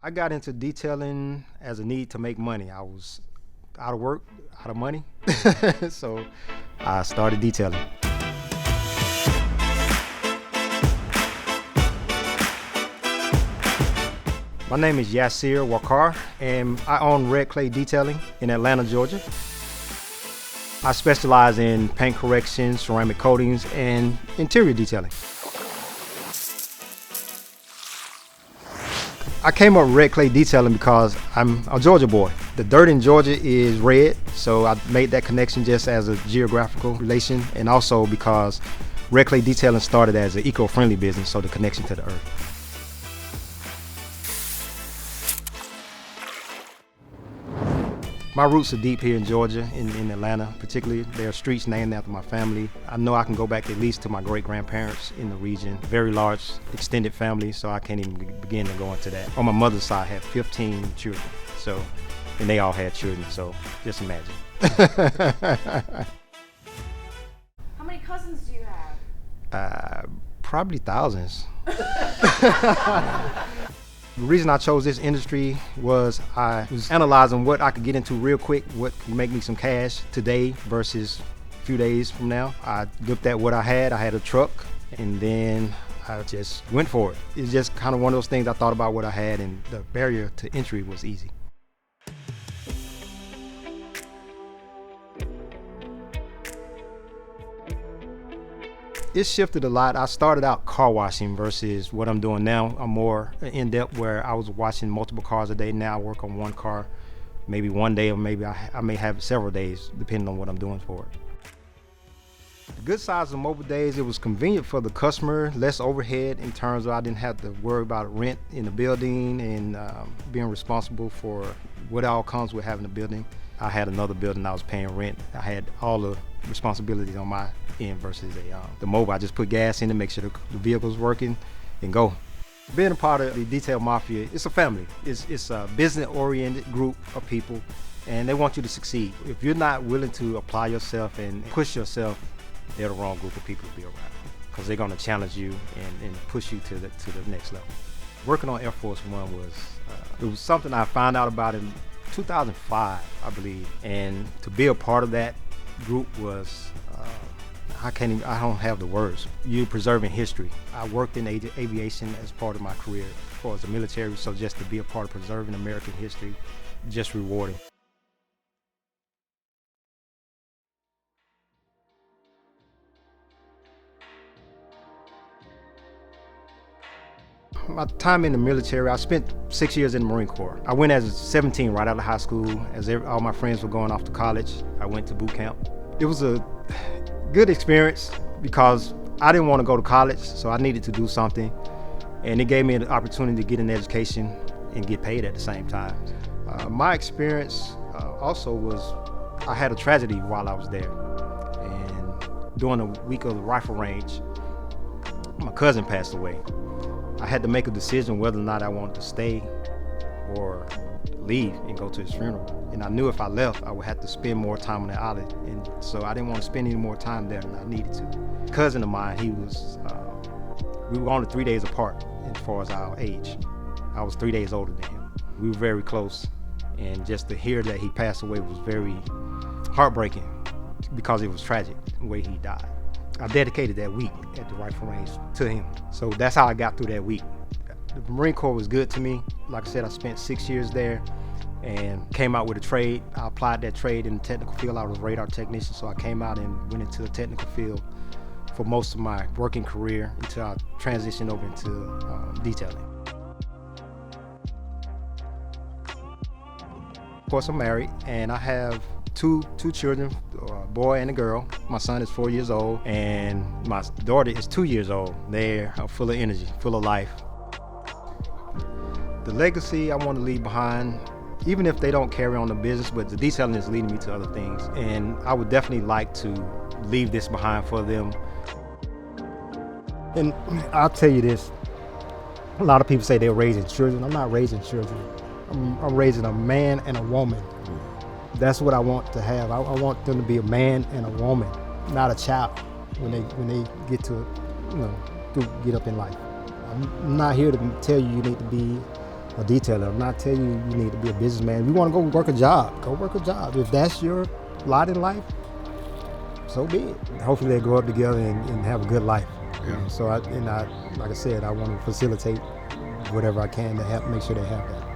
I got into detailing as a need to make money. I was out of work, out of money, so I started detailing. My name is Yasir Waqaar, and I own Red Clay Detailing in Atlanta, Georgia. I specialize in paint correction, ceramic coatings, and interior detailing. I came up with Red Clay Detailing because I'm a Georgia boy. The dirt in Georgia is red, so I made that connection just as a geographical relation, and also because Red Clay Detailing started as an eco-friendly business, so the connection to the earth. My roots are deep here in Georgia, in Atlanta particularly. There are streets named after my family. I know I can go back at least to my great-grandparents in the region. Very large, extended family, so I can't even begin to go into that. On my mother's side, I had 15 children, and they all had children, so just imagine. How many cousins do you have? Probably thousands. The reason I chose this industry was I was analyzing what I could get into real quick, what could make me some cash today versus a few days from now. I looked at what I had a truck, and then I just went for it. It's just kind of one of those things. I thought about what I had, and the barrier to entry was easy. It shifted a lot. I started out car washing versus what I'm doing now. I'm more in-depth where I was washing multiple cars a day. Now I work on one car, maybe one day, or maybe I may have several days, depending on what I'm doing for it. The good side of mobile days, it was convenient for the customer, less overhead in terms of I didn't have to worry about rent in the building and being responsible for what all comes with having a building. I had another building I was paying rent. I had all the responsibilities on my end versus the mobile. I just put gas in to make sure the vehicle's working and go. Being a part of the Detail Mafia, it's a family. It's a business-oriented group of people, and they want you to succeed. If you're not willing to apply yourself and push yourself, they're the wrong group of people to be around, because they're going to challenge you and push you to the next level. Working on Air Force One it was something I found out about in 2005, I believe, and to be a part of that group was I don't have the words. You're preserving history. I worked in aviation as part of my career as far as the military, so just to be a part of preserving American history, just rewarding. My time in the military, I spent 6 years in the Marine Corps. I went as 17 right out of high school. All my friends were going off to college, I went to boot camp. It was a good experience because I didn't want to go to college, so I needed to do something. And it gave me an opportunity to get an education and get paid at the same time. My experience also was, I had a tragedy while I was there. And during a week of the rifle range, my cousin passed away. I had to make a decision whether or not I wanted to stay or leave and go to his funeral. And I knew if I left, I would have to spend more time on the island. And so I didn't want to spend any more time there than I needed to. A cousin of mine, we were only 3 days apart as far as our age. I was 3 days older than him. We were very close. And just to hear that he passed away was very heartbreaking because it was tragic the way he died. I dedicated that week at the rifle range to him. So that's how I got through that week. The Marine Corps was good to me. Like I said, I spent 6 years there and came out with a trade. I applied that trade in the technical field. I was a radar technician, so I came out and went into the technical field for most of my working career until I transitioned over into detailing. Of course, I'm married, and I have two children, a boy and a girl. My son is 4 years old, and my daughter is 2 years old. They are full of energy, full of life. The legacy I want to leave behind, even if they don't carry on the business, but the detailing is leading me to other things. And I would definitely like to leave this behind for them. And I'll tell you this, a lot of people say they're raising children. I'm not raising children. I'm raising a man and a woman. That's what I want to have. I want them to be a man and a woman, not a child when they get to, get up in life. I'm not here to tell you you need to be a detailer. I'm not telling you need to be a businessman. If you want to go work a job, go work a job. If that's your lot in life, so be it. Hopefully they grow up together and have a good life. Yeah. So like I said, I want to facilitate whatever I can to help make sure they have that.